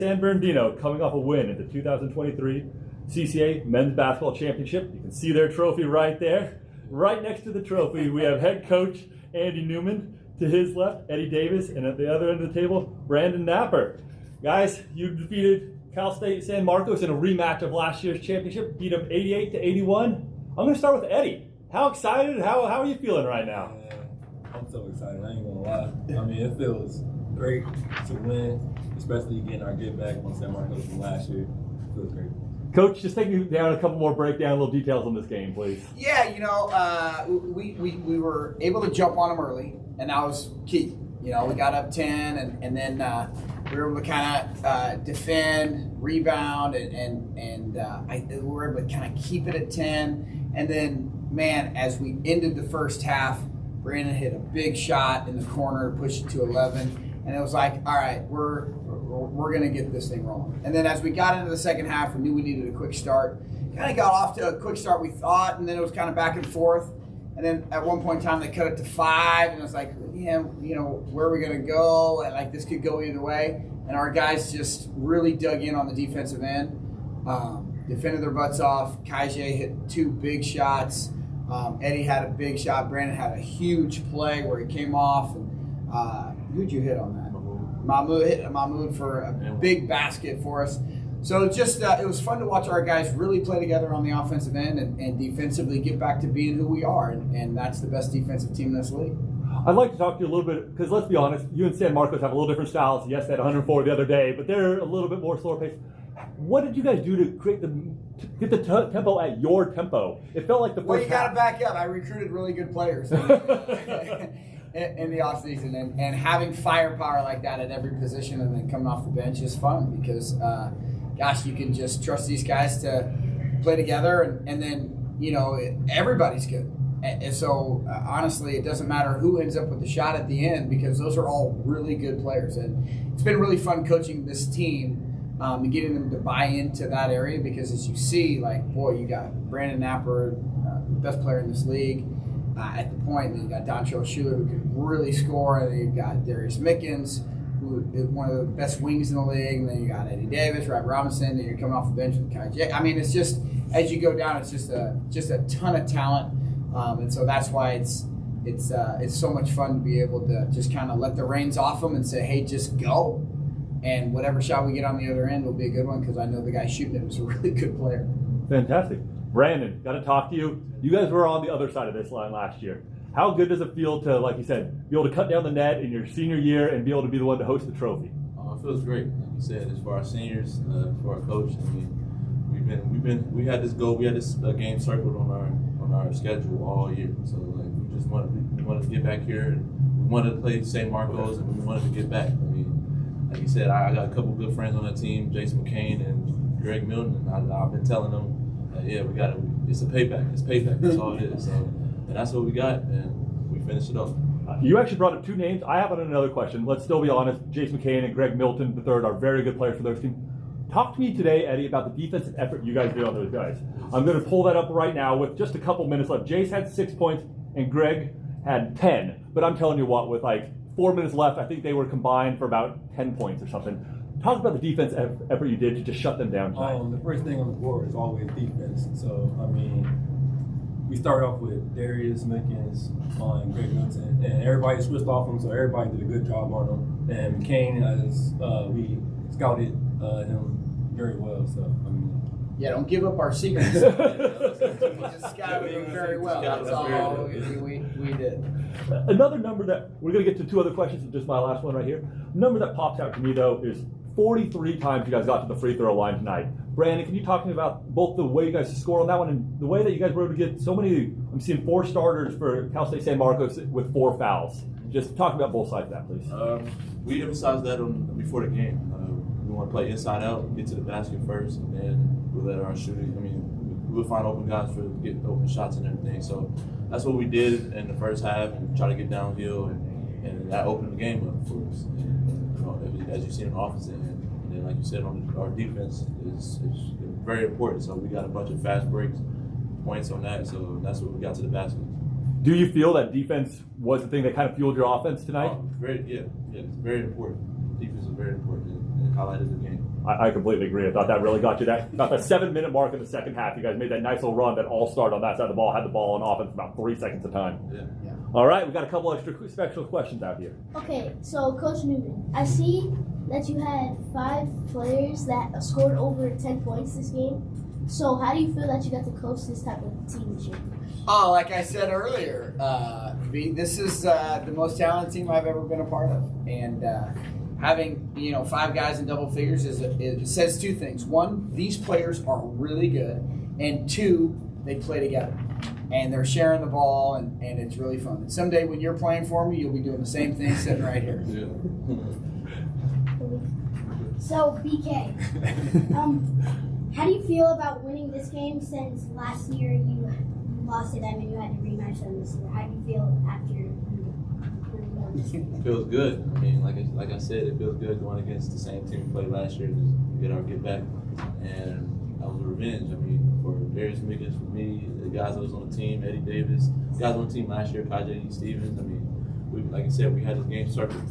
San Bernardino coming off a win in the 2023 CCAA Men's Basketball Championship. You can see their trophy right there. Right next to the trophy, we have head coach Andy Newman. To his left, Eddie Davis, and at the other end of the table, Brandon Knapper. Guys, you defeated Cal State San Marcos in a rematch of last year's championship, beat them 88-81. I'm going to start with Eddie. How excited? How are you feeling right now? I'm so excited. I ain't gonna lie. I mean, it feels great to win, especially getting our get back on San Marcos from last year. It feels great. Coach, just take me down a couple more breakdown, little details on this game, please. Yeah, we were able to jump on them early, and that was key. We got up 10, and then we were able to kind of defend, rebound, and we were able to kind of keep it at 10. And then, man, as we ended the first half, Brandon hit a big shot in the corner to push it to 11, and it was like, all right, we're going to get this thing rolling. And then as we got into the second half, we knew we needed a quick start. Kind of got off to a quick start, we thought, and then it was kind of back and forth. And then at one point in time, they cut it to 5, and it was like, yeah, where are we going to go? And like, this could go either way. And our guys just really dug in on the defensive end, defended their butts off. Kaijay hit 2 big shots. Eddie had a big shot. Brandon had a huge play where he came off. And who'd you hit on that? Mahmoud hit Mahmoud for a big basket for us. So it was fun to watch our guys really play together on the offensive end and defensively get back to being who we are. And that's the best defensive team in this league. I'd like to talk to you a little bit, because let's be honest, you and San Marcos have a little different styles. Yes, they had 104 the other day, but they're a little bit more slower paced. What did you guys do to get the tempo at your tempo? It felt like the first Well, you got to back up. I recruited really good players in the offseason, and having firepower like that at every position and then coming off the bench is fun because, gosh, you can just trust these guys to play together, and then, everybody's good. And so, honestly, it doesn't matter who ends up with the shot at the end because those are all really good players. And it's been really fun coaching this team and getting them to buy into that area because, as you see, you got Brandon Knapper, the best player in this league at the point. Then you got Dontrell Schuler, who can really score. And then you've got Darius Mickens, who is one of the best wings in the league. And then you got Eddie Davis, Rob Robinson. Then you're coming off the bench with Kaijay. I mean, it's just, as you go down, it's just a ton of talent. And so that's why it's so much fun to be able to just kind of let the reins off them and say, hey, just go. And whatever shot we get on the other end will be a good one because I know the guy shooting it is a really good player. Fantastic. Brandon, got to talk to you. You guys were on the other side of this line last year. How good does it feel to, like you said, be able to cut down the net in your senior year and be able to be the one to host the trophy? It feels great. Like you said, as for our seniors, for our coach, I mean, we had this goal, we had this game circled on our schedule all year. So we just wanted to get back here, and we wanted to play St. Marcos, and we wanted to get back. I mean, like you said, I got a couple good friends on that team, Jason McCain and Greg Milton, and I've been telling them, it's a payback. It's payback. That's all it is. So, and that's what we got, and we finished it off. You actually brought up 2 names. I have another question. Let's still be honest. Jason McCain and Greg Milton III are very good players for those teams. Talk to me today, Eddie, about the defensive effort you guys did on those guys. I'm going to pull that up right now with just a couple minutes left. Jace had 6 points and Greg had 10. But I'm telling you what, with 4 minutes left, I think they were combined for about 10 points or something. Talk about the defense effort you did to just shut them down tonight. The first thing on the board is always defense. So, I mean, we started off with Darius Mickens and Greg Milton, and everybody switched off him, so everybody did a good job on him. And McCain, we scouted him very well, so I mean. Yeah, don't give up our secrets. We just scouted him very well. That's all we did. Another number that we're going to get to 2 other questions, and just my last one right here. Number that pops out to me though is 43 times you guys got to the free throw line tonight. Brandon, can you talk to me about both the way you guys scored on that one and the way that you guys were able to get so many? I'm seeing 4 starters for Cal State San Marcos with 4 fouls. Just talk about both sides of that, please. We emphasized that before the game. We want to play inside out, get to the basket first, and then we'll let our shooting. I mean, we'll find open guys for get open shots and everything. So that's what we did in the first half, and try to get downhill, and that opened the game up for us. And, as you see in the offensive end, and then like you said, our defense is very important. So we got a bunch of fast breaks, points on that. So that's what we got to the basket. Do you feel that defense was the thing that kind of fueled your offense tonight? It's very important. Defense is very important and highlighted the game. I completely agree. I thought that really got you that 7-minute mark in the second half. You guys made that nice little run that all started on that side of the ball, had the ball on offense about 3 seconds of time. Yeah. All right, we got a couple extra special questions out here. Okay, so Coach Newman, I see that you had 5 players that scored over 10 points this game. So how do you feel that you got to coach this type of team this year? Oh, like I said earlier, this is the most talented team I've ever been a part of, and having 5 guys in double figures it says 2 things. 1, these players are really good, and 2, they play together, and they're sharing the ball, and it's really fun. And someday when you're playing for me, you'll be doing the same thing sitting right here. Yeah. So BK, how do you feel about winning this game since last year you lost it and you had to rematch them this year? How do you feel after you won this game? It feels good. I mean, like I said, it feels good going against the same team we played last year, just get our get back, and that was a revenge. I mean, for Darius Mickens, for me, the guys that was on the team, Eddie Davis, the guys on the team last year, Kajay Stevens. I mean, like I said, we had this game circled,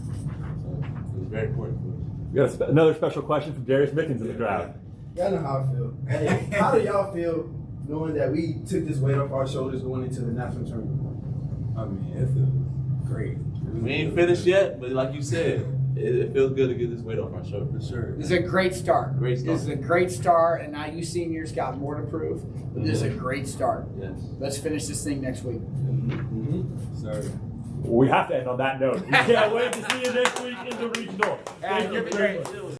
so it was very important for us. We got another special question from Darius Mickens in the crowd. Y'all know how I feel. Hey, how do y'all feel knowing that we took this weight off our shoulders going into the national tournament? I mean, it feels great. We ain't finished yet, but like you said, it feels good to get this weight off our shoulders. For sure. This is a great start. Great start. This is a great start, and now you seniors got more to prove, but this is a great start. Yes. Let's finish this thing next week. Sorry. We have to end on that note. We can't wait to see you next week in the regional. Thank you very much.